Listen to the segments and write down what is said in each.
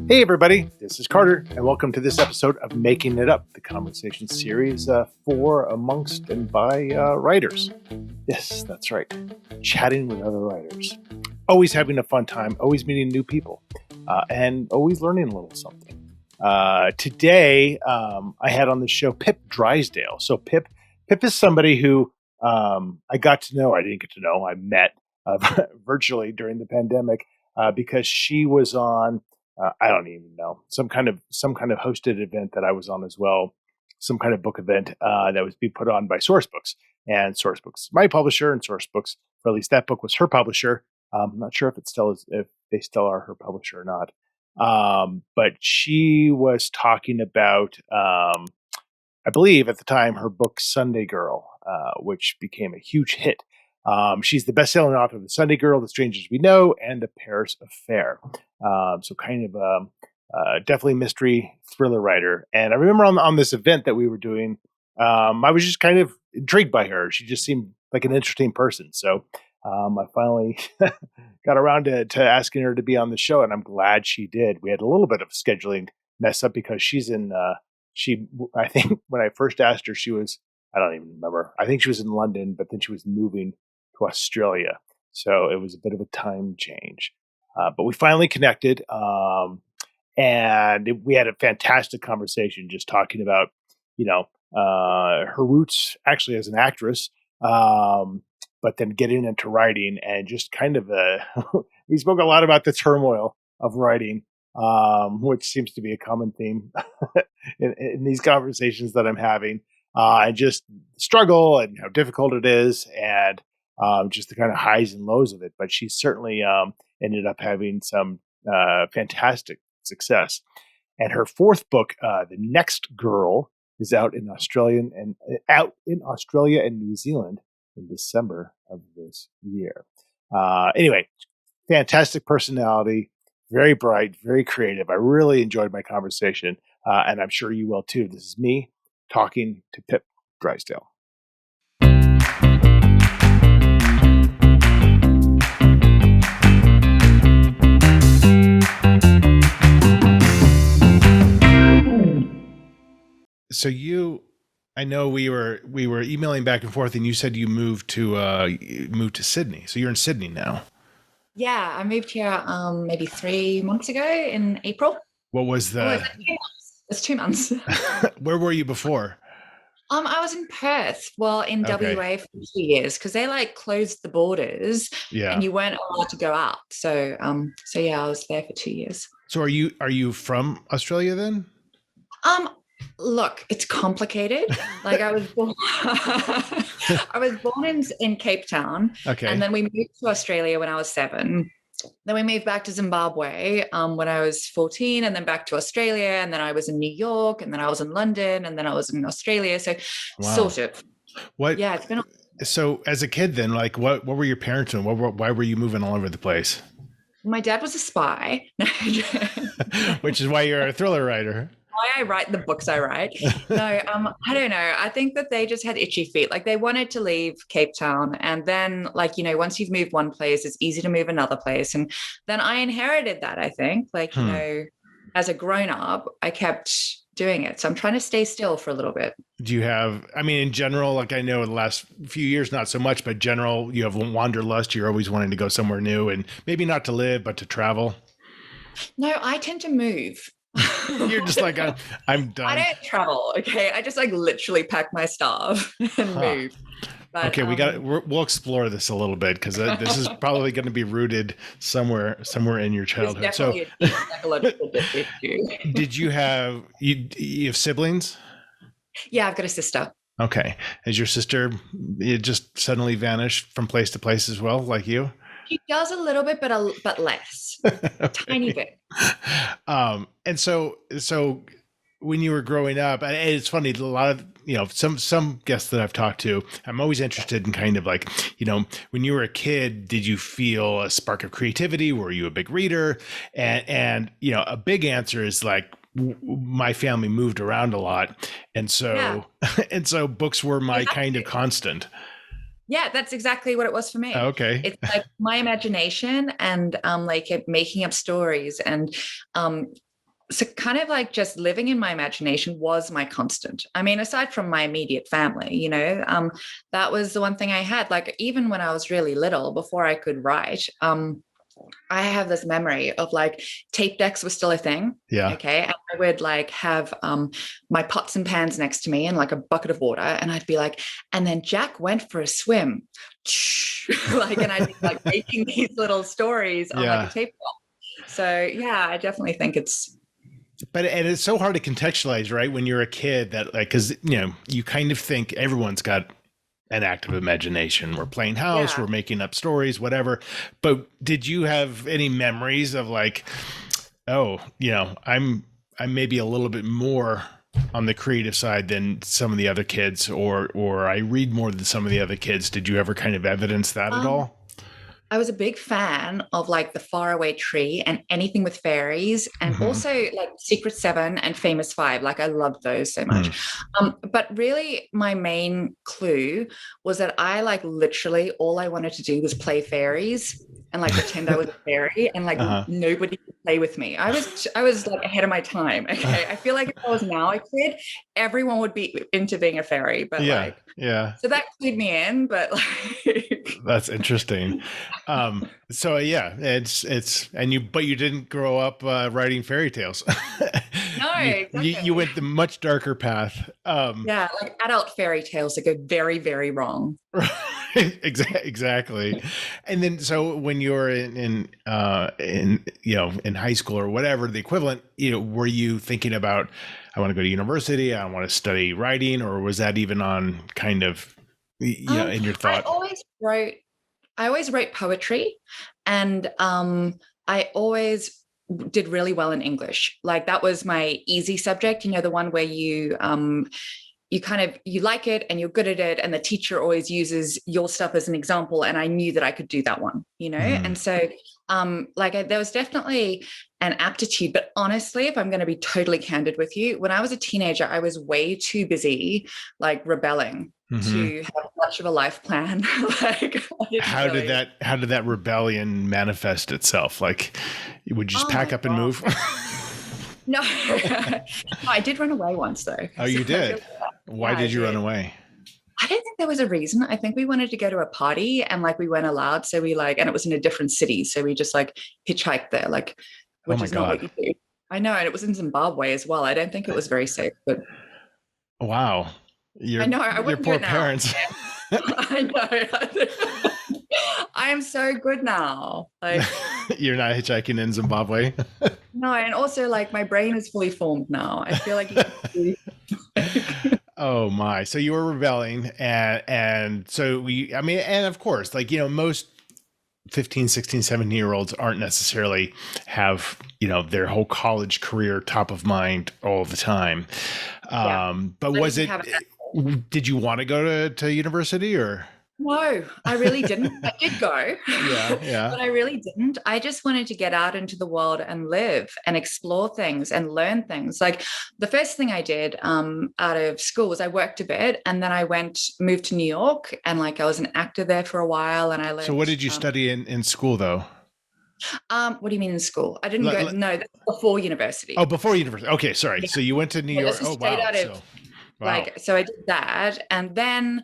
Hey, everybody, this is Carter, and welcome to this episode of Making It Up, the conversation series for, amongst, and by writers. Yes, that's right, chatting with other writers. Always having a fun time, always meeting new people, and always learning a little something. Today, I had on the show Pip Drysdale. So Pip is somebody who I got to know, I didn't get to know, I met virtually during the pandemic because she was on I don't even know, some kind of hosted event that I was on as well, some kind of book event that was being put on by Sourcebooks. And Sourcebooks, my publisher, and Sourcebooks, or at least that book was her publisher. I'm not sure if if they still are her publisher or not. But she was talking about, I believe at the time, her book Sunday Girl, which became a huge hit. She's the best-selling author of The Sunday Girl, The Strangers We Know, and The Paris Affair. So kind of definitely mystery thriller writer. And I remember on this event that we were doing, I was just kind of intrigued by her. She just seemed like an interesting person. So I finally got around to asking her to be on the show, and I'm glad she did. We had a little bit of a scheduling mess up because she's in, I think when I first asked her, I don't even remember. I think she was in London, but then she was moving to Australia. So it was a bit of a time change. But we finally connected, and we had a fantastic conversation just talking about, her roots actually as an actress, but then getting into writing and just kind of we spoke a lot about the turmoil of writing, which seems to be a common theme in these conversations that I'm having, and just struggle and how difficult it is, and just the kind of highs and lows of it. But she certainly ended up having some fantastic success. And her fourth book, The Next Girl, is out in Australia and New Zealand in December of this year. Anyway, fantastic personality, very bright, very creative. I really enjoyed my conversation, and I'm sure you will too. This is me talking to Pip Drysdale. So I know we were emailing back and forth, and you said you moved to Sydney. So you're in Sydney now. Yeah, I moved here maybe 3 months ago in April. What was the? It's 2 months. Where were you before? I was in Perth, in WA for 2 years because they closed the borders, and you weren't allowed to go out. So yeah, I was there for 2 years. So are you from Australia then? Look, it's complicated. I was born, in Cape Town. Okay. And then we moved to Australia when I was 7. Then we moved back to Zimbabwe when I was 14, and then back to Australia. And then I was in New York, and then I was in London, and then I was in Australia. So sort of. What? Yeah, it's been. So as a kid then, what were your parents doing? Why were you moving all over the place? My dad was a spy. Which is why you're a thriller writer. Why I write the books I write. No, I don't know. I think that they just had itchy feet. They wanted to leave Cape Town. And then once you've moved one place, it's easy to move another place. And then I inherited that, I think. As a grown up, I kept doing it. So I'm trying to stay still for a little bit. Do you have, in general, I know the last few years, not so much, but general, you have wanderlust. You're always wanting to go somewhere new, and maybe not to live, but to travel. No, I tend to move. You're just I'm done. I don't travel. Okay. I just literally pack my stuff and move. But, okay. We'll explore this a little bit, because this is probably going to be rooted somewhere in your childhood. So a deep psychological issue. Did you have siblings? Yeah, I've got a sister. Okay. Has your sister just suddenly vanished from place to place as well, like you? She does a little bit, but less, tiny bit. And so when you were growing up, and it's funny, a lot of some guests that I've talked to, I'm always interested in kind of when you were a kid, did you feel a spark of creativity? Were you a big reader? And a big answer is my family moved around a lot, and so books were my kind of constant. Yeah, that's exactly what it was for me. Okay. It's my imagination and making up stories and so kind of like just living in my imagination was my constant. I mean, aside from my immediate family, that was the one thing I had. Like even when I was really little, before I could write, I have this memory of like tape decks were still a thing. Yeah. Okay. And I would like have my pots and pans next to me and like a bucket of water. And I'd be like, and then Jack went for a swim. Like, and I'd be like making these little stories on like a tape deck. So yeah, I definitely think and it's so hard to contextualize, right? When you're a kid that like, cause you kind of think everyone's got an active imagination. We're playing house, we're making up stories, whatever. But did you have any memories of like, oh, I'm maybe a little bit more on the creative side than some of the other kids, or I read more than some of the other kids. Did you ever kind of evidence that at all? I was a big fan of like The Faraway Tree and anything with fairies, and also like Secret Seven and Famous Five. Like I loved those so much. But really my main clue was that I like literally all I wanted to do was play fairies and like pretend I was a fairy, and like nobody could play with me. I was like ahead of my time. Okay. I feel like if I was now a kid, everyone would be into being a fairy, but so that clued me in, but like that's interesting. So yeah, but you didn't grow up writing fairy tales. No, exactly. You went the much darker path. Like adult fairy tales that go very, very wrong. Exactly. And then, so when you're in high school or whatever, the equivalent, were you thinking about, I want to go to university, I want to study writing, or was that even on kind of, in your thought? I always wrote poetry, and I always did really well in English. Like that was my easy subject, the one where you like it and you're good at it, and the teacher always uses your stuff as an example, and I knew that I could do that one, and so there was definitely an aptitude. But honestly, if I'm going to be totally candid with you, when I was a teenager, I was way too busy like rebelling to have much of a life plan. How did that rebellion manifest itself? Like, would you just pack up and move? No, I did run away once though. Oh, you did? Why did you run away? I don't think there was a reason. I think we wanted to go to a party, and like we weren't allowed. So we and it was in a different city. So we just like hitchhiked there, like, which is not what you do. I know. And it was in Zimbabwe as well. I don't think it was very safe, but. Wow. I know. Your poor parents. I know. I am so good now. Like you're not hitchhiking in Zimbabwe. No, and also like my brain is fully formed now. I feel like. Oh my! So you were rebelling, and so and of course, like most 15, 16, 17-year-olds aren't necessarily have their whole college career top of mind all the time. But was it? Did you want to go to university or? No, I really didn't. I did go. Yeah. But I really didn't. I just wanted to get out into the world and live and explore things and learn things. Like the first thing I did out of school was I worked a bit, and then I moved to New York, and like I was an actor there for a while, and I learned. So what did you study in school though? What do you mean in school? I didn't go. No, that's before university. Oh, before university. Okay, sorry. Yeah. So you went to New York. Oh, wow. Wow. So I did that. And then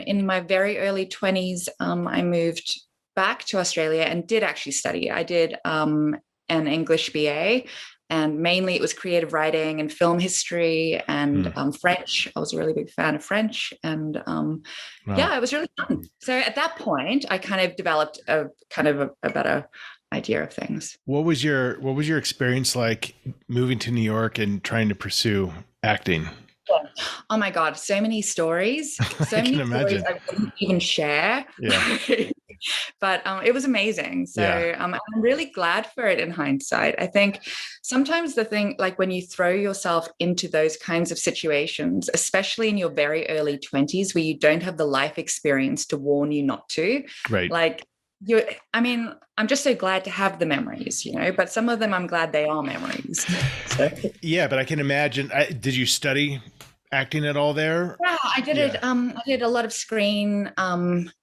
in my very early 20s, I moved back to Australia and did actually study. I did an English BA, and mainly it was creative writing and film history and French. I was a really big fan of French. And it was really fun. So at that point, I kind of developed a better idea of things. What was your experience like moving to New York and trying to pursue acting? Oh my God, so many stories. So many stories I wouldn't even share. Yeah. But it was amazing. So I'm really glad for it in hindsight. I think sometimes the thing, like when you throw yourself into those kinds of situations, especially in your very early 20s where you don't have the life experience to warn you not to, right? Like I'm just so glad to have the memories, but some of them I'm glad they are memories. So. Yeah, but I can imagine. Did you study acting at all there? Yeah, I did it. I did a lot of screen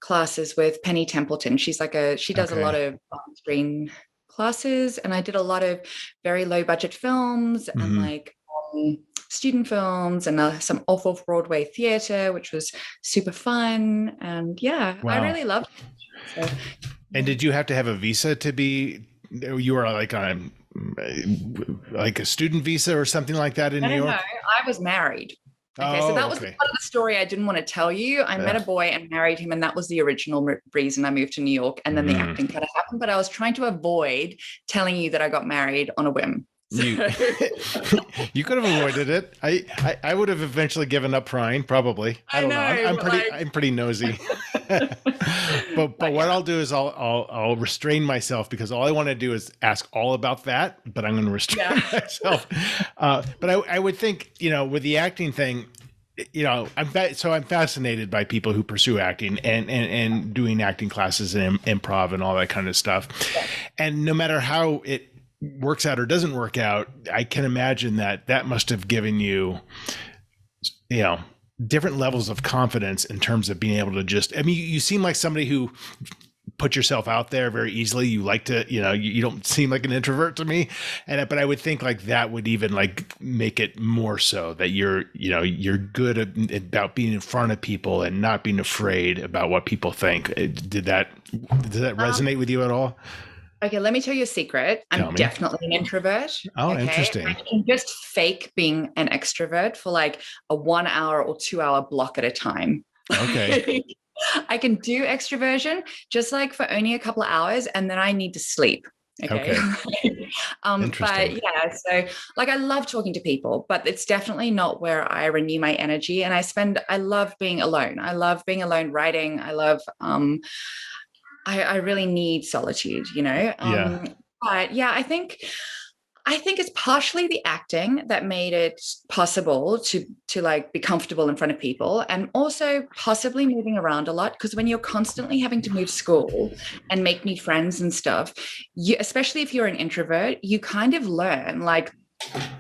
classes with Penny Templeton. She's she does a lot of screen classes, and I did a lot of very low budget films and like student films and some off-Broadway theater, which was super fun. And yeah, I Wow. really loved it. So, And did you have to have a visa to be, you were like on like a student visa or something like that in New York? No, I was married. Okay, so that was part of the story I didn't want to tell you. I met a boy and married him, and that was the original reason I moved to New York. And then the acting kind of happened, but I was trying to avoid telling you that I got married on a whim. You could have avoided it. I would have eventually given up prying, probably. I don't know. I'm pretty nosy. but what I'll do is I'll restrain myself, because all I want to do is ask all about that, but I'm going to restrain myself. But I would think, with the acting thing, I'm fascinated by people who pursue acting and doing acting classes and improv and all that kind of stuff. Yeah. And no matter how it works out or doesn't work out, I can imagine that must have given you, different levels of confidence in terms of being able to you seem like somebody who put yourself out there very easily. You like to, you don't seem like an introvert to me. But I would think like that would even like make it more so that you're good about being in front of people and not being afraid about what people think. Did that resonate with you at all? Okay, let me tell you a secret. I'm definitely an introvert. Oh, okay? Interesting. I can just fake being an extrovert for like a 1 hour or 2 hour block at a time. Okay. I can do extroversion just like for only a couple of hours, and then I need to sleep. Okay. But yeah, so like I love talking to people, but it's definitely not where I renew my energy. And I love being alone. I love being alone writing. I love, I really need solitude, But yeah, I think it's partially the acting that made it possible to like be comfortable in front of people, and also possibly moving around a lot, because when you're constantly having to move school and make new friends and stuff, especially if you're an introvert, you kind of learn like,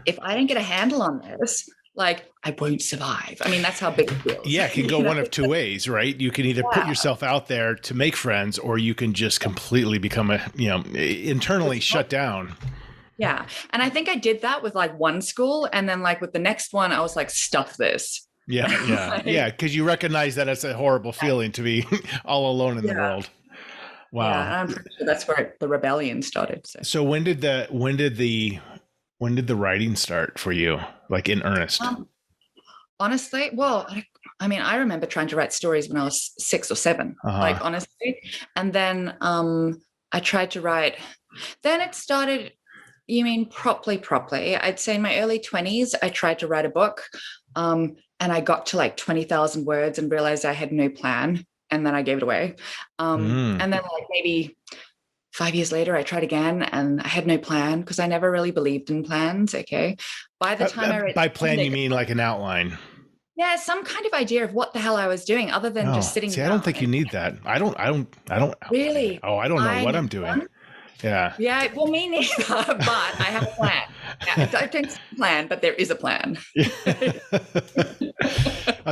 if I don't get a handle on this, like I won't survive. I mean, that's how big it feels. Yeah, it can go one of two ways, right? You can either put yourself out there to make friends, or you can just completely become internally shut down. Yeah. And I think I did that with like one school, and then like with the next one, I was like, stuff this. Yeah. Yeah. Because you recognize that it's a horrible feeling to be all alone in the world. Wow. Yeah, and I'm pretty sure that's where the rebellion started. So when did the writing start for you, like in earnest? Honestly, well, I mean, I remember trying to write stories when I was 6 or 7, like honestly. And then I tried to write, then it started, you mean properly. I'd say in my early 20s, I tried to write a book, and I got to like 20,000 words and realized I had no plan. And then I gave it away. And then like maybe 5 years later, I tried again, and I had no plan, because I never really believed in plans. Okay. By the time I read, by plan, you mean like an outline? Yeah, some kind of idea of what the hell I was doing, other than just sitting. See, I don't think you need that. I don't really. Oh, I don't know what I'm doing. One? Yeah. Yeah. Well, me neither. But I have a plan. Yeah, I don't plan, but there is a plan.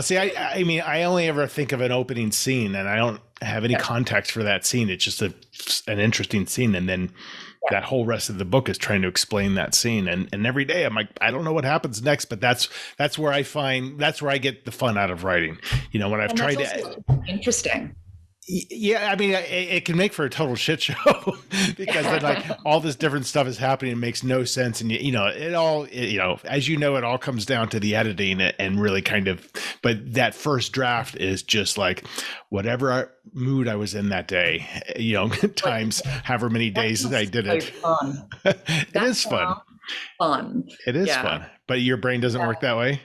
See, I mean, I only ever think of an opening scene, and I don't have any context for that scene. It's just an interesting scene, and then that whole rest of the book is trying to explain that scene. And every day I'm like, I don't know what happens next, but that's where I get the fun out of writing. When I've tried to. Interesting. Yeah, I mean, it can make for a total shit show because then like all this different stuff is happening and makes no sense, and it all as it all comes down to the editing and really kind of. But that first draft is just like whatever mood I was in that day, times however many days that I did it. Fun. It is fun. Fun. It is fun, but your brain doesn't work that way.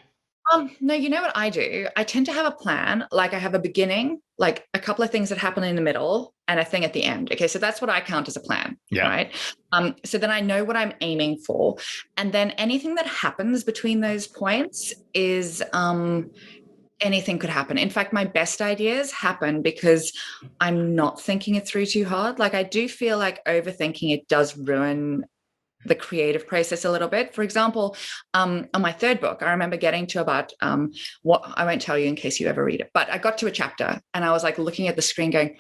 No, you know what I do? I tend to have a plan. Like I have a beginning, like a couple of things that happen in the middle, and a thing at the end. Okay, so that's what I count as a plan, right? So then I know what I'm aiming for, and then anything that happens between those points is anything could happen. In fact, my best ideas happen because I'm not thinking it through too hard. Like I do feel like overthinking it does ruin the creative process a little bit. For example, on my third book, I remember getting to about what I won't tell you in case you ever read it, but I got to a chapter and I was like looking at the screen going,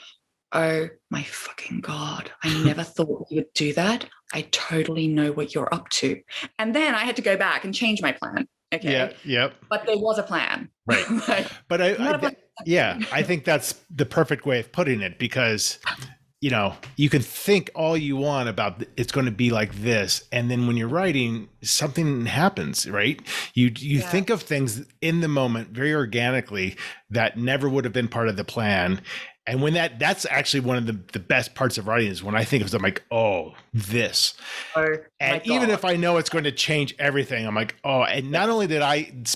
oh my fucking God, I never thought you would do that. I totally know what you're up to. And then I had to go back and change my plan. Okay. Yeah. Yep. But there was a plan. Right. Like, But not a plan. yeah, I think that's the perfect way of putting it, because you can think all you want about it's going to be like this, and then when you're writing, something happens, right? You think of things in the moment very organically that never would have been part of the plan. And when that's actually one of the best parts of writing, is when I think of something like, oh, this. And even if I know it's going to change everything, I'm like, oh, and not only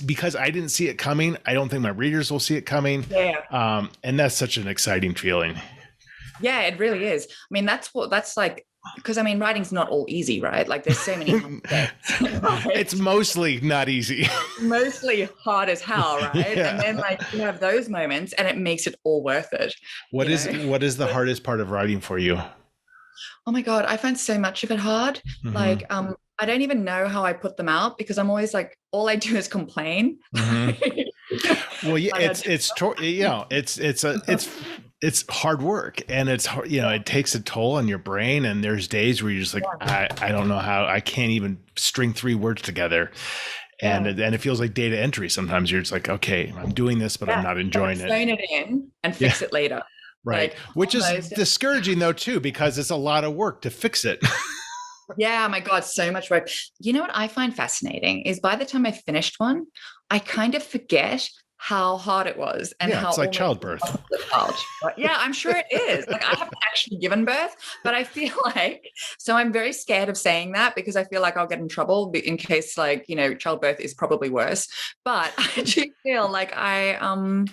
because I didn't see it coming, I don't think my readers will see it coming. Yeah. And that's such an exciting feeling. Yeah, it really is. I mean, that's like, because I mean, writing's not all easy, right? Like there's so many aspects. Right? It's mostly not easy. Mostly hard as hell, right? Yeah. And then like you have those moments and it makes it all worth it. What is the hardest part of writing for you? Oh my God, I find so much of it hard. Mm-hmm. Like I don't even know how I put them out, because I'm always like, all I do is complain. Mm-hmm. Well, yeah, it's hard work, and it's hard, it takes a toll on your brain, and there's days where you're just like, I don't know how, I can't even string 3 words together. And it feels like data entry. Sometimes you're just like, okay, I'm doing this, but I'm not enjoying it. Phone it in and fix it later. Right. Like, which is discouraging though, too, because it's a lot of work to fix it. Yeah, my God, so much work. You know what I find fascinating is by the time I finished one, I kind of forget how hard it was, and how it's like childbirth. Yeah, I'm sure it is. Like I haven't actually given birth, but I feel like, so I'm very scared of saying that, because I feel like I'll get in trouble in case, like, childbirth is probably worse. But I do feel like I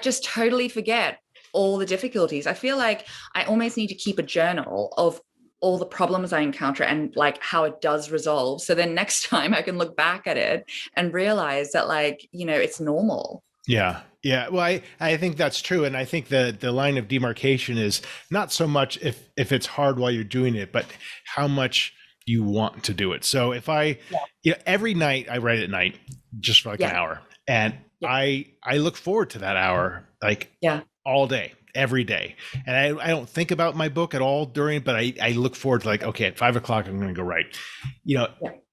just totally forget all the difficulties. I feel like I almost need to keep a journal of all the problems I encounter and like how it does resolve. So then next time I can look back at it and realize that, like, it's normal. Yeah. Yeah. Well, I think that's true. And I think the line of demarcation is not so much if it's hard while you're doing it, but how much you want to do it. So if every night I write at night just for like an hour, and I look forward to that hour, like all day, every day. And I don't think about my book at all during, but I look forward to, like, okay, at 5 o'clock, I'm going to go write,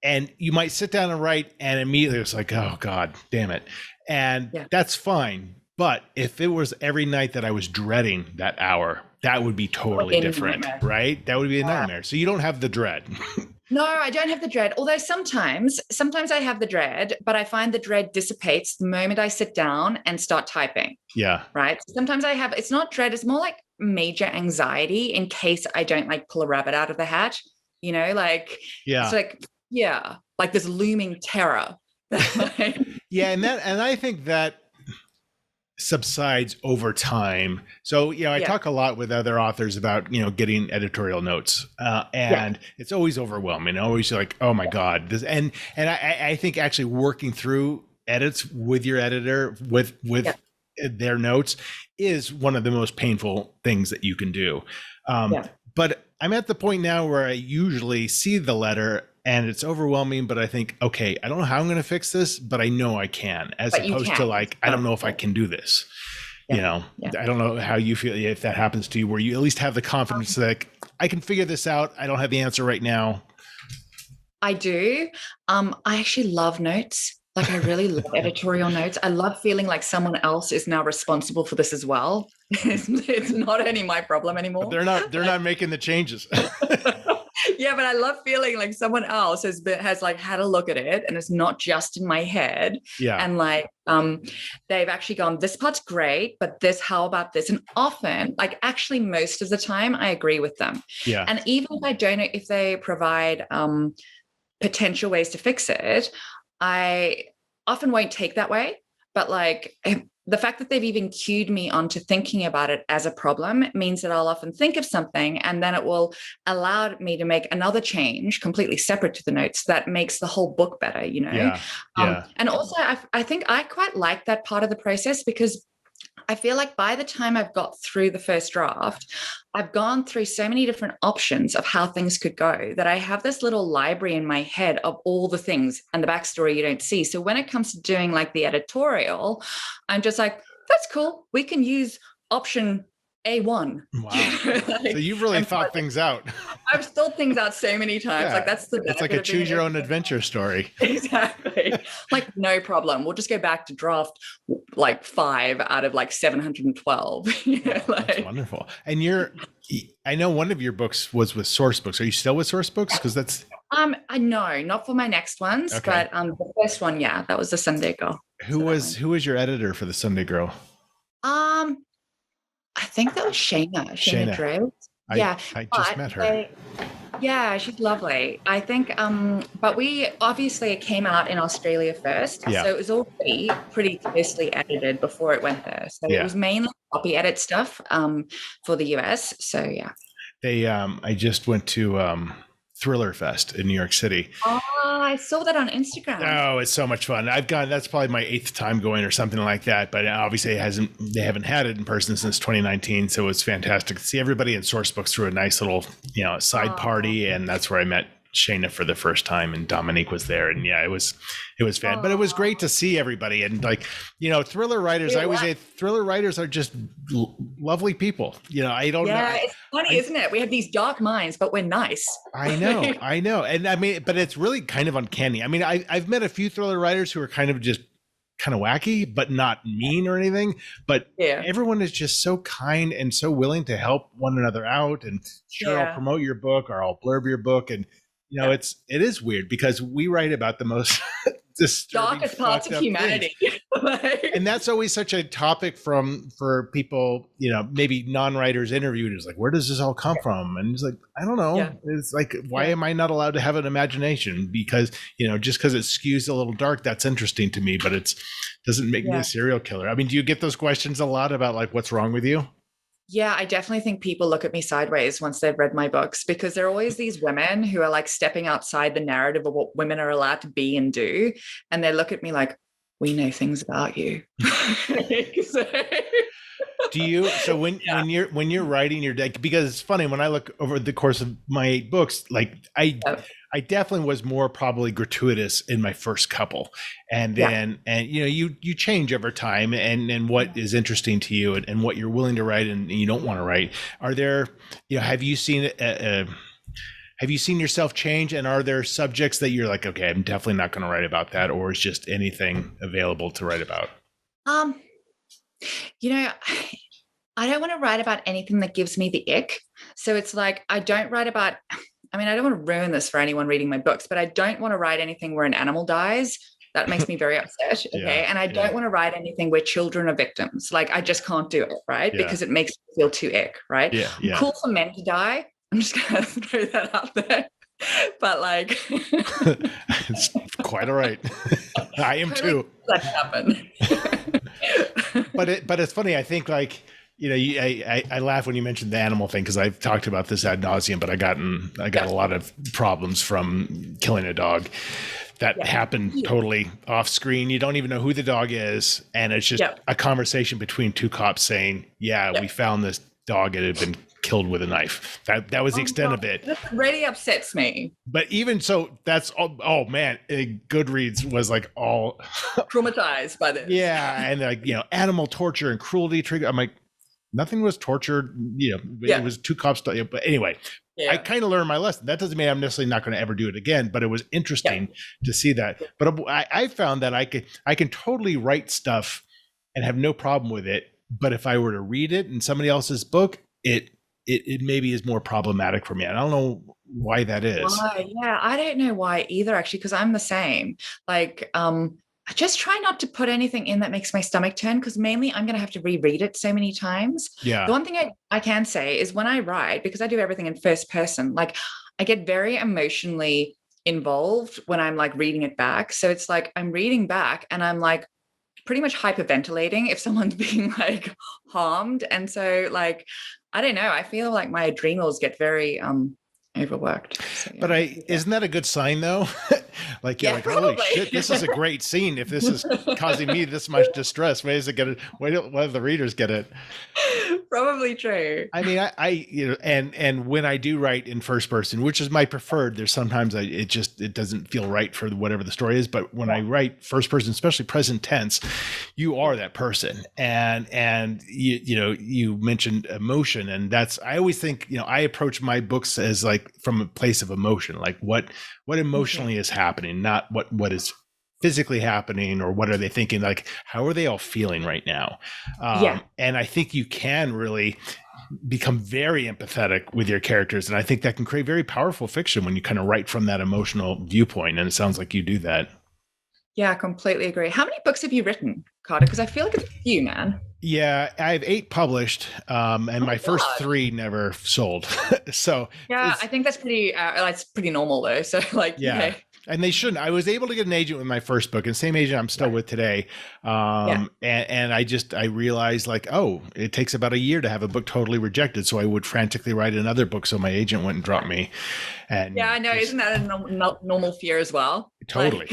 and you might sit down and write, and immediately it's like, oh God, damn it. And that's fine. But if it was every night that I was dreading that hour, that would be totally different, right? That would be a nightmare. So you don't have the dread. No, I don't have the dread. Although sometimes I have the dread, but I find the dread dissipates the moment I sit down and start typing. Yeah. Right. Sometimes it's not dread. It's more like major anxiety in case I don't like pull a rabbit out of the hat, it's like, like this looming terror. Yeah. And I think that subsides over time. So, I talk a lot with other authors about, getting editorial notes, and it's always overwhelming. Always like, oh my God, this, and I think actually working through edits with your editor, with their notes, is one of the most painful things that you can do. But I'm at the point now where I usually see the letter and it's overwhelming, but I think, okay, I don't know how I'm going to fix this, but I know I can, as opposed to like, I don't know if I can do this. I don't know how you feel, if that happens to you, where you at least have the confidence that I can figure this out. I don't have the answer right now. I do. I actually love notes. Like I really love editorial notes. I love feeling like someone else is now responsible for this as well. It's not any my problem anymore. But they're not making the changes. Yeah, but I love feeling like someone else has like had a look at it, and it's not just in my head. Yeah. And like they've actually gone, this part's great, but how about this? And often, like actually most of the time, I agree with them. Yeah. And even if I don't know if they provide potential ways to fix it, I often won't take that way. But like the fact that they've even cued me onto thinking about it as a problem means that I'll often think of something, and then it will allow me to make another change completely separate to the notes that makes the whole book better, Yeah. And also I think I quite like that part of the process, because I feel like by the time I've got through the first draft, I've gone through so many different options of how things could go that I have this little library in my head of all the things and the backstory you don't see. So when it comes to doing like the editorial, I'm just like, that's cool. We can use option A1. Wow. Like, So you've really and thought things out. I've thought things out so many times. Yeah. Like that's the It's like benefit a of being choose your own an adventure story. exactly. Like, no problem. We'll just go back to draft like 5 out of like 712. Wow, that's wonderful. And I know one of your books was with Source Books. Are you still with Source Books? Because that's I know, not for my next ones, okay. but the first one, yeah, that was the Sunday Girl. Who was your editor for the Sunday Girl? I think that was Shayna Drew. Yeah, I just met her. Yeah, she's lovely. I think, but we obviously it came out in Australia first, Yeah. so it was already pretty closely edited before it went there. So it was mainly copy edit stuff for the US. So yeah. I just went to Thriller Fest in New York City. Oh, I saw that on Instagram. Oh, it's so much fun. That's probably my 8th time going or something like that. But obviously they haven't had it in person since 2019. So it's fantastic to see everybody in Source Books through a nice little, side party. And that's where I met Shayna for the first time, and Dominique was there. And yeah, it was fun, but it was great to see everybody. And thriller writers, I always say thriller writers are just lovely people. I don't know. Yeah, it's funny, isn't it? We have these dark minds, but we're nice. I know. And I mean, but it's really kind of uncanny. I mean, I've met a few thriller writers who are kind of wacky, but not mean or anything. But everyone is just so kind and so willing to help one another out. And sure, I'll promote your book or I'll blurb your book. And it is weird because we write about the most darkest parts of humanity. And that's always such a topic for people, maybe non-writers interviewed. It's like, where does this all come from? And it's like, I don't know. Yeah. It's like, why am I not allowed to have an imagination? Because, just because it skews a little dark, that's interesting to me, but it doesn't make me a serial killer. I mean, do you get those questions a lot about like, what's wrong with you? Yeah, I definitely think people look at me sideways once they've read my books, because there are always these women who are like stepping outside the narrative of what women are allowed to be and do. And they look at me like, we know things about you. Do you? So when you're writing your deck, because it's funny, when I look over the course of my 8 books, like I definitely was more probably gratuitous in my first couple. And then, you change over time and what is interesting to you and what you're willing to write and you don't want to write. Are there, have you seen yourself change, and are there subjects that you're like, okay, I'm definitely not going to write about that, or is just anything available to write about? I don't want to write about anything that gives me the ick. So it's like, I don't write about, I don't want to ruin this for anyone reading my books, but I don't want to write anything where an animal dies. That makes me very upset. Okay. And I don't want to write anything where children are victims. Like, I just can't do it. Right. Yeah. Because it makes me feel too ick. Right. Yeah. Cool for men to die. I'm just going to throw that out there. But like, it's quite all right. I am too. That happen. But it's funny. I think like, I laugh when you mentioned the animal thing, because I've talked about this ad nauseum, but I got a lot of problems from killing a dog that happened totally off screen. You don't even know who the dog is. And it's just a conversation between 2 cops saying, we found this dog. It had been killed with a knife. That was the extent of it. This really upsets me. But even so, that's oh man, Goodreads was like all traumatized by this. Yeah, and like animal torture and cruelty trigger. I'm like, nothing was tortured. It was 2 cops. But anyway, I kind of learned my lesson. That doesn't mean I'm necessarily not going to ever do it again. But it was interesting to see that. But I found that I can totally write stuff and have no problem with it. But if I were to read it in somebody else's book, it maybe is more problematic for me. I don't know why that is. Why? Yeah, I don't know why either, actually, because I'm the same. Like, I just try not to put anything in that makes my stomach turn, because mainly I'm going to have to reread it so many times. Yeah. The one thing I can say is when I write, because I do everything in first person, like I get very emotionally involved when I'm like reading it back. So it's like I'm reading back and I'm like pretty much hyperventilating if someone's being like harmed. And so like, I don't know, I feel like my adrenals get very overworked. So, yeah. But isn't that a good sign though? Like you're like, probably. holy shit, this is a great scene. If this is causing me this much distress, why does it get it? Why do the readers get it? Probably true. I mean, and when I do write in first person, which is my preferred, there's sometimes it doesn't feel right for whatever the story is. But when I write first person, especially present tense, you are that person. And you mentioned emotion, and I always think, I approach my books as like from a place of emotion, like what emotionally is happening, not what is physically happening, or what are they thinking, like how are they all feeling right now. And I think you can really become very empathetic with your characters, and I think that can create very powerful fiction when you kind of write from that emotional viewpoint, and it sounds like you do that. Yeah, I completely agree. How many books have you written, Carter? Because I feel like it's a few, man. Yeah, I have 8 published, and my first 3 never sold. So yeah, I think that's pretty normal though. So like, yeah. Okay. And they shouldn't. I was able to get an agent with my first book, and same agent I'm still with today. And I realized like, oh, it takes about a year to have a book totally rejected. So I would frantically write another book. So my agent went and dropped me. And yeah, I know. Isn't that a normal fear as well? Totally.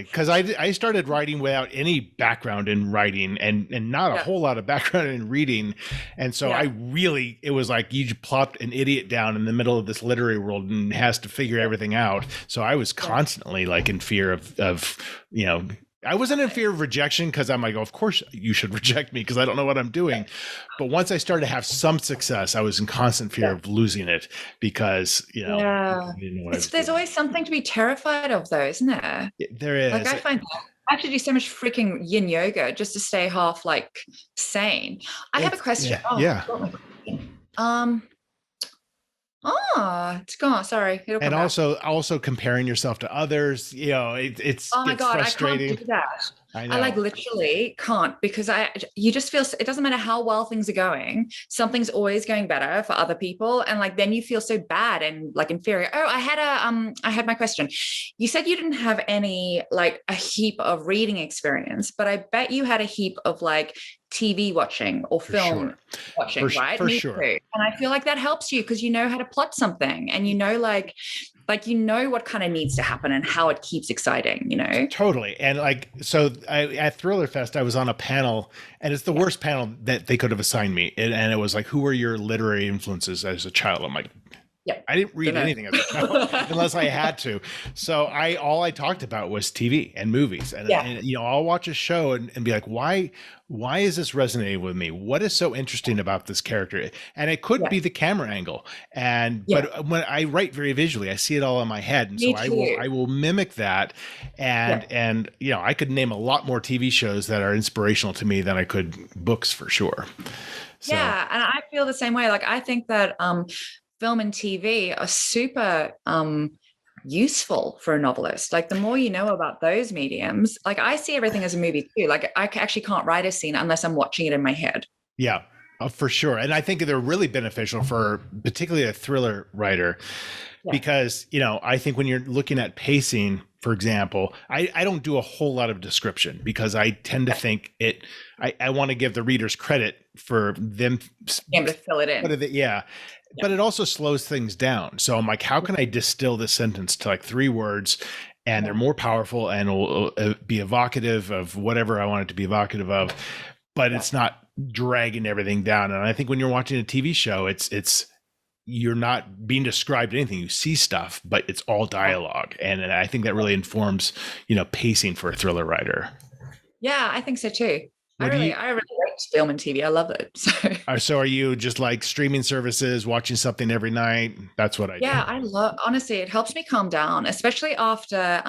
Because I started writing without any background in writing and not a whole lot of background in reading. And so it was like you plopped an idiot down in the middle of this literary world and has to figure everything out. So I was constantly like in fear of I wasn't in fear of rejection, because I'm like, oh, of course you should reject me because I don't know what I'm doing. But once I started to have some success, I was in constant fear of losing it because, I didn't know what there's always something to be terrified of though, isn't there? There is. Like I find I have to do so much freaking yin yoga just to stay half like sane. I have a question. It's gone. Sorry. And also comparing yourself to others, it's oh my God, frustrating. I can't do that. I know. I like literally can't, because you just feel, it doesn't matter how well things are going, something's always going better for other people. And like, then you feel so bad and like inferior. Oh, I had my question. You said you didn't have any, like a heap of reading experience, but I bet you had a heap of like TV watching or film watching, right? For sure. Too. And I feel like that helps you because you know how to plot something, and you know, like what kind of needs to happen and how it keeps exciting, Totally. And like, so at Thriller Fest, I was on a panel, and it's the worst panel that they could have assigned me. And it was like, who were your literary influences as a child? I'm like, I didn't read anything as a child unless I had to. So all I talked about was TV and movies. And I'll watch a show and be like, why is this resonating with me? What is so interesting about this character? And it could be the camera angle. But when I write very visually, I see it all in my head. And so I will mimic that. And I could name a lot more TV shows that are inspirational to me than I could books for sure. So. Yeah. And I feel the same way. Like, I think that, film and TV are super useful for a novelist. Like, the more you know about those mediums, like I see everything as a movie too. Like, I actually can't write a scene unless I'm watching it in my head. Yeah, for sure. And I think they're really beneficial for particularly a thriller writer, because, I think when you're looking at pacing, for example, I don't do a whole lot of description because I tend to think I want to give the readers credit for them able to fill it in. But it also slows things down. So I'm like, how can I distill this sentence to like 3 words, and they're more powerful and will be evocative of whatever I want it to be evocative of, but it's not dragging everything down. And I think when you're watching a TV show, it's you're not being described anything. You see stuff, but it's all dialogue. And I think that really informs, pacing for a thriller writer. Yeah, I think so too. I really like film and TV. I love it. So are you just like streaming services, watching something every night? That's what I do. Yeah, honestly, it helps me calm down, especially after,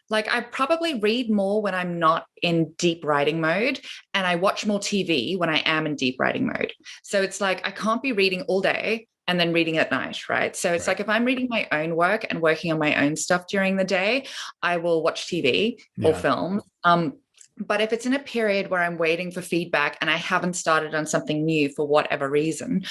like I probably read more when I'm not in deep writing mode, and I watch more TV when I am in deep writing mode. So it's like, I can't be reading all day and then reading at night, right? So it's like, if I'm reading my own work and working on my own stuff during the day, I will watch TV or film. But if it's in a period where I'm waiting for feedback and I haven't started on something new for whatever reason,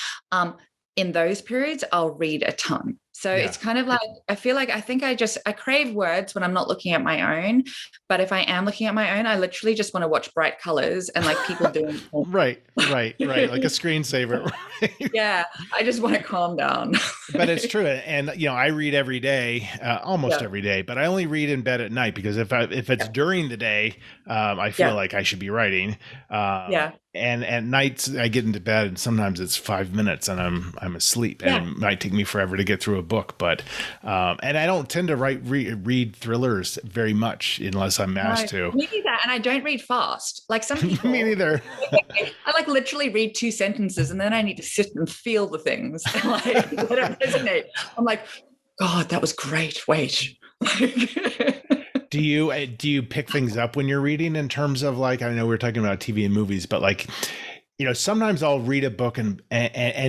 in those periods, I'll read a ton. So Yeah. it's kind of like, I feel like I think I crave words when I'm not looking at my own. But if I am looking at my own, I literally just want to watch bright colors and like people doing Right. Like a screensaver. Right? Yeah, I just want to calm down. But it's true. And, I read every day, almost Yeah. every day, but I only read in bed at night because if it's during the day, I feel like I should be writing. Yeah. And at nights I get into bed and sometimes it's 5 minutes and I'm asleep and it might take me forever to get through a book. But, and I don't tend to read thrillers very much unless I'm asked to. Me neither. And I don't read fast. Like some people. Me neither. I like literally read 2 sentences and then I need to sit and feel the things and like let it resonate. I'm like, God, that was great. Wait. Do you pick things up when you're reading in terms of like, I know we're talking about TV and movies, but like, sometimes I'll read a book and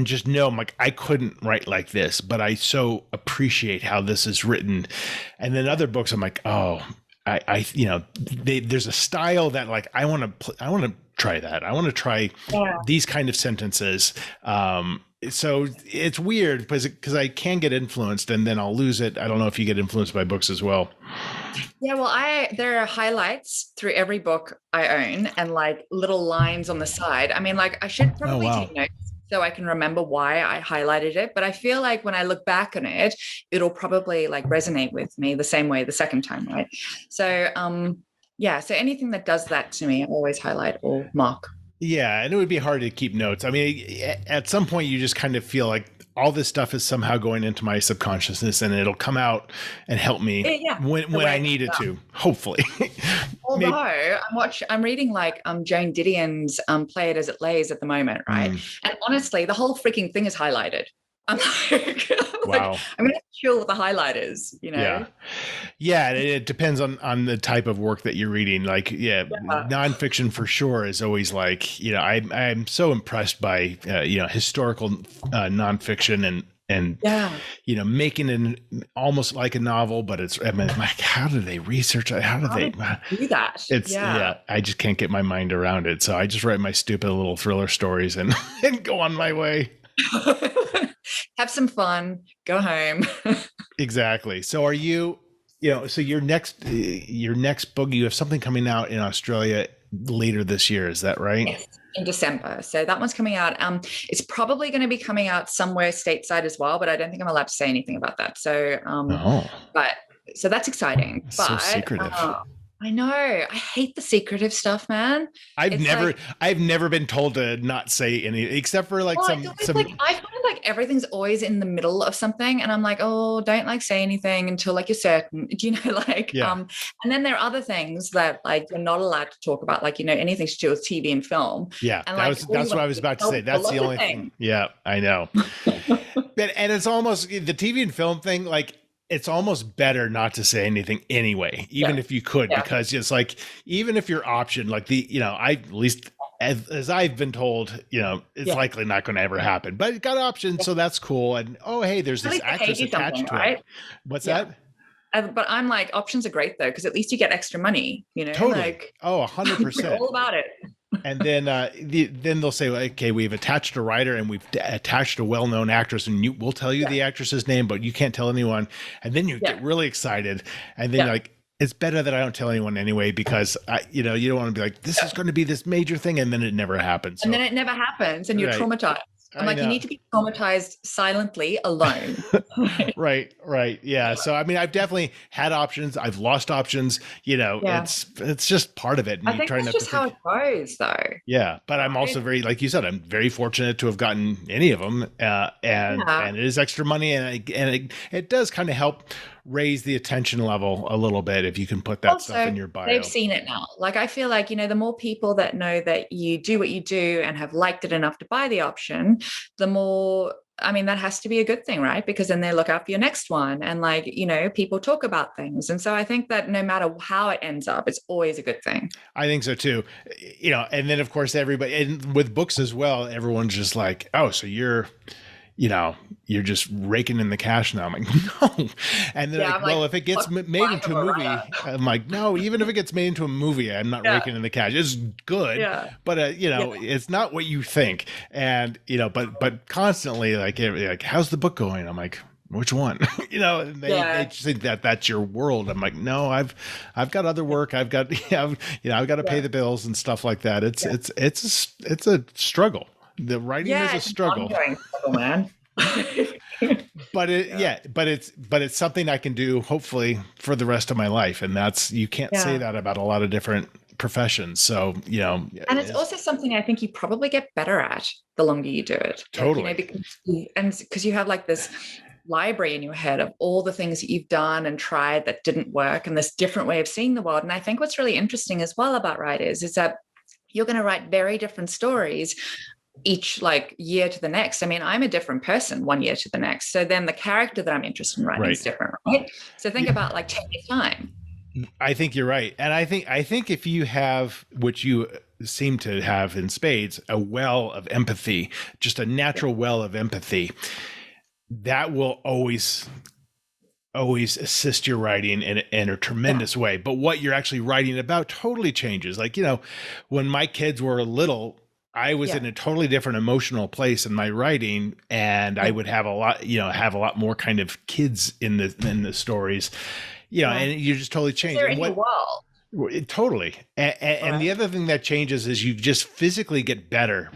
just know I'm like, I couldn't write like this, but I so appreciate how this is written. And then other books I'm like, oh, there's a style that like, I want to try that. I want to try these kind of sentences. So it's weird because I can get influenced and then I'll lose it. I don't know if you get influenced by books as well. Yeah, well, there are highlights through every book I own and like little lines on the side. I mean, like I should probably take notes so I can remember why I highlighted it. But I feel like when I look back on it, it'll probably like resonate with me the same way the second time, right? So, so anything that does that to me, I always highlight or mark. Yeah, and it would be hard to keep notes. I mean, at some point you just kind of feel like all this stuff is somehow going into my subconsciousness and it'll come out and help me when I need it to, hopefully. Although I'm reading like Joan Didion's Play It As It Lays at the moment, right? And honestly, the whole freaking thing is highlighted. I'm like, wow. I'm gonna chill with the highlighters, Yeah, it depends on the type of work that you're reading. Like, nonfiction for sure is always like, I'm so impressed by historical nonfiction and making it almost like a novel, but I'm like, how do they research it? How do they do that? I just can't get my mind around it. So I just write my stupid little thriller stories and go on my way. Have some fun, go home. Exactly. So are you, so your next book, you have something coming out in Australia later this year. Is that right? Yes, in December. So that one's coming out. It's probably going to be coming out somewhere stateside as well, but I don't think I'm allowed to say anything about that. So, so that's exciting. So secretive. I know. I hate the secretive stuff, man. I've never been told to not say any, except for like some. Like, I find like everything's always in the middle of something, and I'm like, oh, don't like say anything until like you're certain. Do you know, like, and then there are other things that like you're not allowed to talk about, like anything to do with TV and film. Yeah, and that's what I was about to say. That's the only thing. Yeah, I know. And it's almost the TV and film thing, like. It's almost better not to say anything anyway, even if you could, because it's like, even if your option, like I, at least as I've been told, it's likely not going to ever happen, but it got options. So that's cool. And, oh, hey, there's this actress attached to it. What's that? But I'm like, options are great though, because at least you get extra money, Totally. Like, 100%. All about it. And then then they'll say, okay, we've attached a writer and we've attached a well-known actress, and we'll tell you the actress's name, but you can't tell anyone. And then you get really excited, and then you're like, it's better that I don't tell anyone anyway, because you don't want to be like, this is going to be this major thing, and then it never happens. So. And then it never happens, and you're traumatized. I'm like, you need to be traumatized silently alone. Right. Yeah. So, I mean, I've definitely had options. I've lost options, it's just part of it. And I think that's just how it goes though. Yeah. But I'm also very, like you said, I'm very fortunate to have gotten any of them. And it is extra money. And it does kind of help raise the attention level a little bit if you can put that also, stuff in your bio. They've seen it now. Like, I feel like, the more people that know that you do what you do and have liked it enough to buy the option, the more, I mean, that has to be a good thing, right? Because then they look out for your next one, and like, people talk about things. And so I think that no matter how it ends up, it's always a good thing. I think so too. And then of course everybody, and with books as well, everyone's just like, oh, so you're just raking in the cash now. I'm like, no. And then if it gets made into a movie, I'm like, no, even if it gets made into a movie, I'm not raking in the cash. It's good, but it's not what you think. And, but constantly like, how's the book going? I'm like, which one? And they just think that that's your world. I'm like, no, I've got other work. I've got, I've got to pay the bills and stuff like that. It's a struggle. The writing is a struggle, man. but it's something I can do hopefully for the rest of my life. And you can't say that about a lot of different professions. So, and it's also something I think you probably get better at the longer you do it. Totally. Because you have like this library in your head of all the things that you've done and tried that didn't work, and this different way of seeing the world. And I think what's really interesting as well about writers is that you're going to write very different stories each like year to the next. I mean, I'm a different person one year to the next. So then the character that I'm interested in writing is different, right? So think about like take your time. I think you're right. And I think if you have, which you seem to have in spades, a well of empathy, just a natural well of empathy, that will always assist your writing in a tremendous way. But what you're actually writing about totally changes. Like, when my kids were little, I was in a totally different emotional place in my writing, and I would have a lot more kind of kids in the stories. And you just totally change. They're in your world. Totally. And the other thing that changes is you just physically get better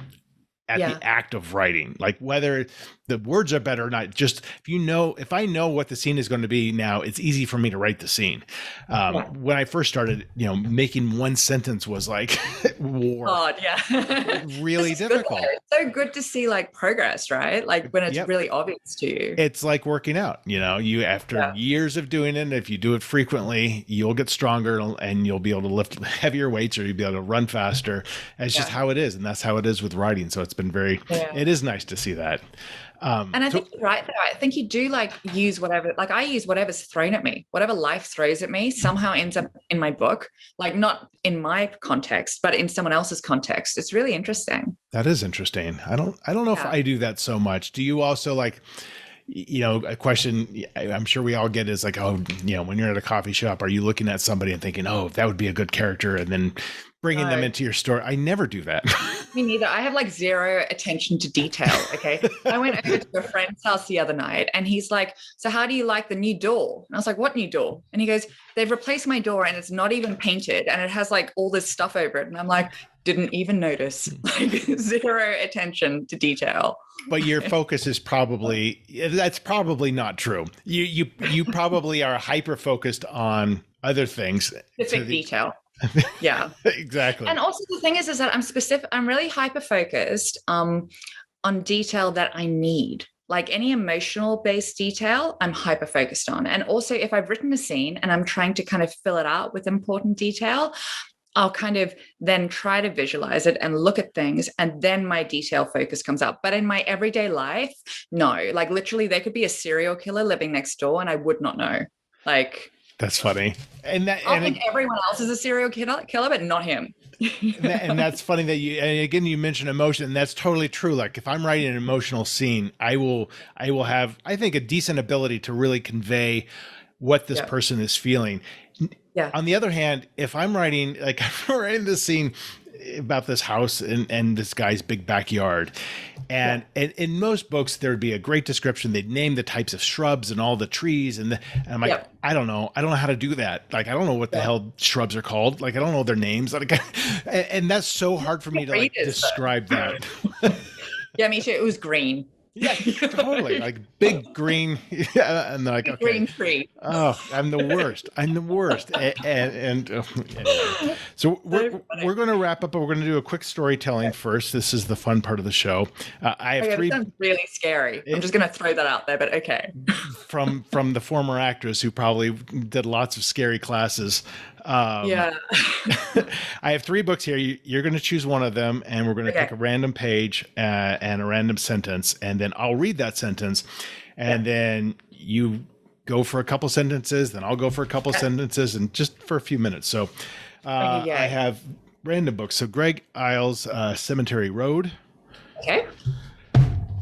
at the act of writing, like whether the words are better or not. Just if I know what the scene is going to be now, it's easy for me to write the scene. When I first started, making one sentence was like war. God, yeah. Really difficult. It's so good to see like progress, right? Like when it's really obvious to you. It's like working out, you after years of doing it, if you do it frequently, you'll get stronger and you'll be able to lift heavier weights, or you'll be able to run faster. It's just how it is. And that's how it is with writing. So it's been it is nice to see that. And I think you're right there. I think you do like use whatever, like I use whatever's thrown at me, whatever life throws at me somehow ends up in my book, like not in my context, but in someone else's context. It's really interesting. That is interesting. I don't know if I do that so much. Do you also like, a question I'm sure we all get is like, when you're at a coffee shop, are you looking at somebody and thinking, oh, that would be a good character, and then bringing them into your story? I never do that. Me neither. I have like zero attention to detail. Okay. I went over to a friend's house the other night and he's like, so how do you like the new door? And I was like, what new door? And he goes, they've replaced my door and it's not even painted and it has like all this stuff over it. And I'm like, didn't even notice. Like zero attention to detail. But your focus is that's probably not true. You probably are hyper focused on other things. Specific detail. Yeah, exactly. And also the thing is that I'm really hyper focused on detail that I need. Like any emotional based detail, I'm hyper focused on. And also if I've written a scene and I'm trying to kind of fill it out with important detail, I'll kind of then try to visualize it and look at things, and then my detail focus comes up. But in my everyday life, no, like literally there could be a serial killer living next door and I would not know. Like, that's funny. I think everyone else is a serial killer, but not him. And that's funny that you mentioned emotion, and that's totally true. Like if I'm writing an emotional scene, I will have, I think, a decent ability to really convey what this person is feeling. Yeah. On the other hand, if I'm writing, like I'm writing this scene about this house and this guy's big backyard, and in most books there'd be a great description. They'd name the types of shrubs and all the trees, and I'm like, I don't know how to do that. Like I don't know what the hell shrubs are called. Like I don't know their names. Like, and that's so hard for me to like describe that. Yeah, me too. It was green. Yeah, totally. Like big green, and like okay. Green tree. Oh, I'm the worst. And so we're going to wrap up, but we're going to do a quick storytelling first. This is the fun part of the show. I have three. That sounds really scary. I'm just going to throw that out there, but okay. From the former actress who probably did lots of scary classes. I have 3 books here. You're going to choose one of them, and we're going to pick a random page and a random sentence, and then I'll read that sentence, and then you go for a couple sentences, then I'll go for a couple sentences, and just for a few minutes. So I have random books. So Greg Isles, Cemetery Road. Okay.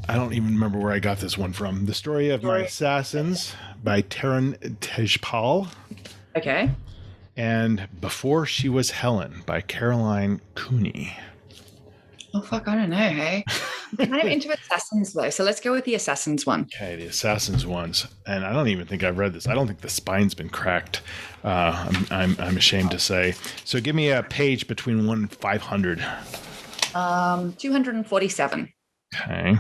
I don't even remember where I got this one from. The Story of My Assassins by Taryn Tejpal. Okay. And Before She Was Helen by Caroline Cooney. Oh, fuck, I don't know, hey? I'm kind of into assassins though, so let's go with the assassins one. Okay, the assassins ones, and I don't even think I've read this. I don't think the spine's been cracked. I'm ashamed to say. So give me a page between 1 and 500. 247. Okay.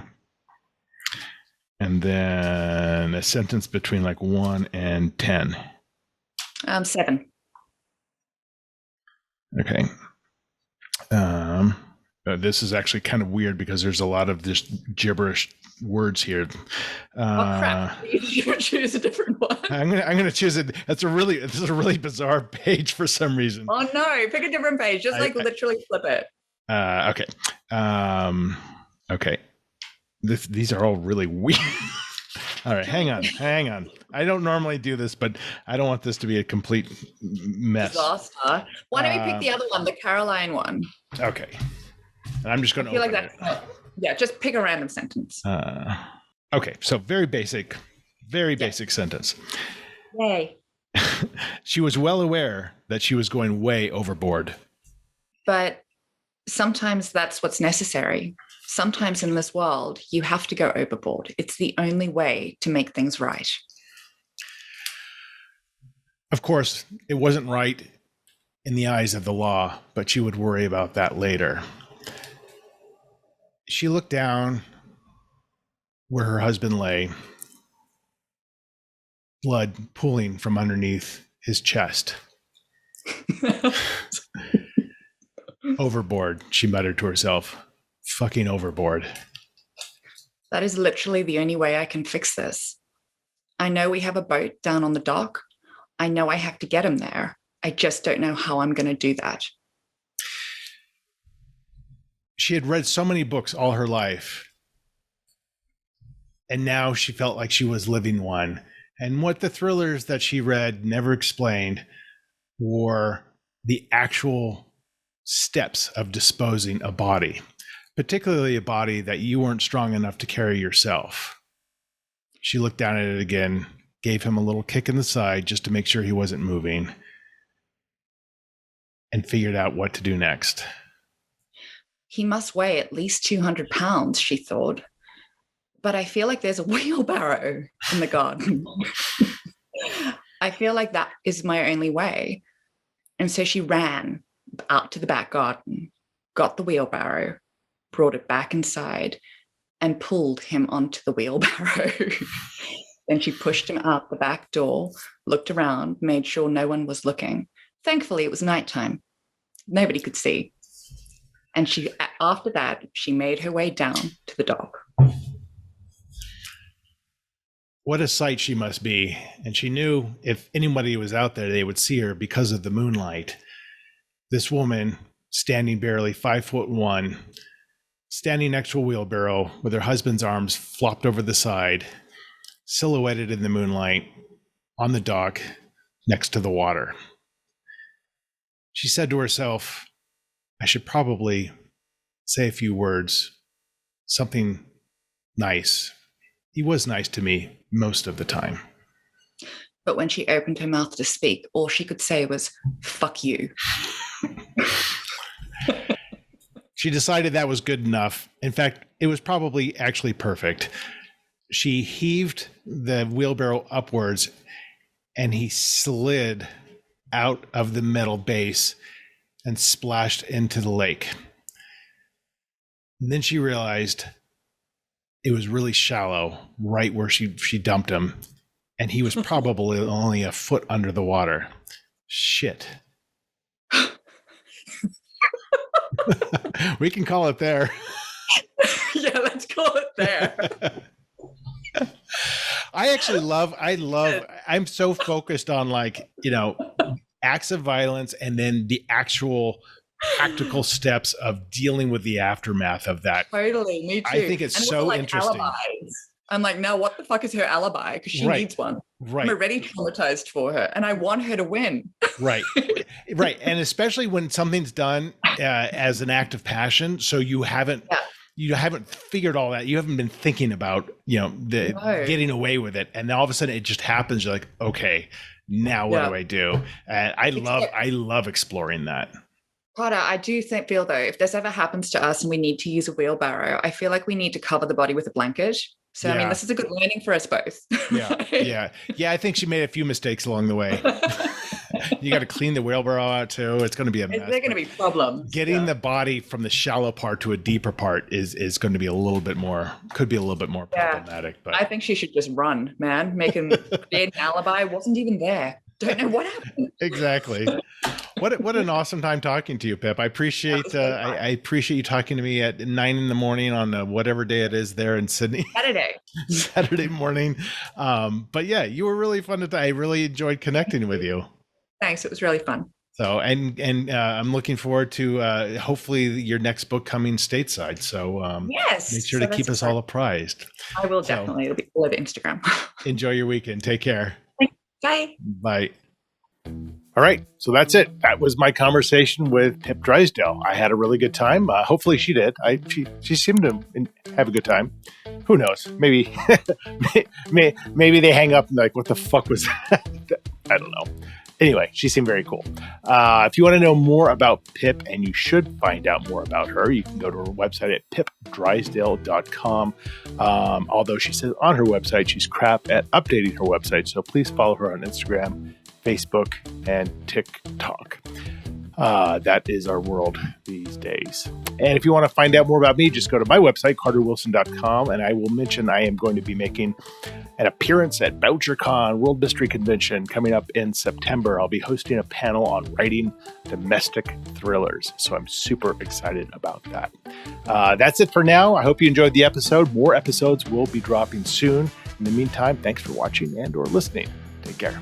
And then a sentence between like 1 and 10. 7. Okay. This is actually kind of weird because there's a lot of just gibberish words here. Oh crap! You choose a different one. I'm gonna choose it. This is a really bizarre page for some reason. Oh no! Pick a different page. Just literally flip it. Okay. Okay. These are all really weird. All right, hang on. I don't normally do this, but I don't want this to be a complete mess. Disaster. Why don't we pick the other one, the Caroline one? Okay. And I'm just going to open it. Yeah, just pick a random sentence. Okay, so very basic sentence. Yay. She was well aware that she was going way overboard. But sometimes that's what's necessary. Sometimes in this world, you have to go overboard. It's the only way to make things right. Of course, it wasn't right in the eyes of the law, but she would worry about that later. She looked down where her husband lay, blood pooling from underneath his chest. Overboard, she muttered to herself. Fucking overboard. That is literally the only way I can fix this. I know we have a boat down on the dock. I know I have to get him there. I just don't know how I'm going to do that. She had read so many books all her life, and now she felt like she was living one. And what the thrillers that she read never explained were the actual steps of disposing a body, particularly a body that you weren't strong enough to carry yourself. She looked down at it again, gave him a little kick in the side just to make sure he wasn't moving, and figured out what to do next. He must weigh at least 200 pounds, she thought. But I feel like there's a wheelbarrow in the garden. I feel like that is my only way. And so she ran out to the back garden, got the wheelbarrow, brought it back inside, and pulled him onto the wheelbarrow. Then she pushed him out the back door, looked around, made sure no one was looking. Thankfully, it was nighttime. Nobody could see. And after that, she made her way down to the dock. What a sight she must be. And she knew if anybody was out there, they would see her because of the moonlight. This woman, standing barely 5'1", standing next to a wheelbarrow with her husband's arms flopped over the side, silhouetted in the moonlight on the dock next to the water. She said to herself, I should probably say a few words, something nice. He was nice to me most of the time. But when she opened her mouth to speak, all she could say was, fuck you. She decided that was good enough. In fact, it was probably actually perfect. She heaved the wheelbarrow upwards and he slid out of the metal base and splashed into the lake. And then she realized it was really shallow right where she dumped him. And he was probably only a foot under the water. Shit. We can call it there. Yeah, let's call it there. I'm so focused on acts of violence and then the actual practical steps of dealing with the aftermath of that. Totally, me too. I think it's so interesting. Alibis. I'm like, now what the fuck is her alibi? Because she needs one. Right. I'm already traumatized for her and I want her to win. Right. Right. And especially when something's done as an act of passion. So you haven't figured all that. You haven't been thinking about, getting away with it. And then all of a sudden it just happens. You're like, okay, now what do I do? And I love exploring that. Carter, I do feel though, if this ever happens to us and we need to use a wheelbarrow, I feel like we need to cover the body with a blanket. So, I mean, this is a good learning for us both. Yeah. I think she made a few mistakes along the way. You got to clean the wheelbarrow out too. It's going to be a mess. They're going to be problems. Getting the body from the shallow part to a deeper part is going to be could be a little bit more problematic. But I think she should just run, man. Create an alibi. Wasn't even there. Don't know what happened. Exactly. What an awesome time talking to you, Pip. I appreciate you talking to me at 9 a.m. on whatever day it is there in Sydney. Saturday morning. But yeah, you were really fun I really enjoyed connecting with you. Thanks. It was really fun. So, and I'm looking forward to hopefully your next book coming stateside. So yes, make sure to keep us all apprised. I will definitely. It'll be all over Instagram. Enjoy your weekend. Take care. Bye. Bye. All right. So that's it. That was my conversation with Pip Drysdale. I had a really good time. Hopefully she did. She seemed to have a good time. Who knows? Maybe, maybe they hang up and like, what the fuck was that? I don't know. Anyway, she seemed very cool. If you want to know more about Pip, and you should find out more about her, you can go to her website at pipdrysdale.com. Although she says on her website, she's crap at updating her website. So please follow her on Instagram, Facebook, and TikTok. That is our world these days. And if you want to find out more about me, just go to my website, carterwilson.com, and I will mention I am going to be making an appearance at BoucherCon World Mystery Convention coming up in September. I'll be hosting a panel on writing domestic thrillers, so I'm super excited about that. That's it for now. I hope you enjoyed the episode. More episodes will be dropping soon. In the meantime, thanks for watching and or listening. Take care.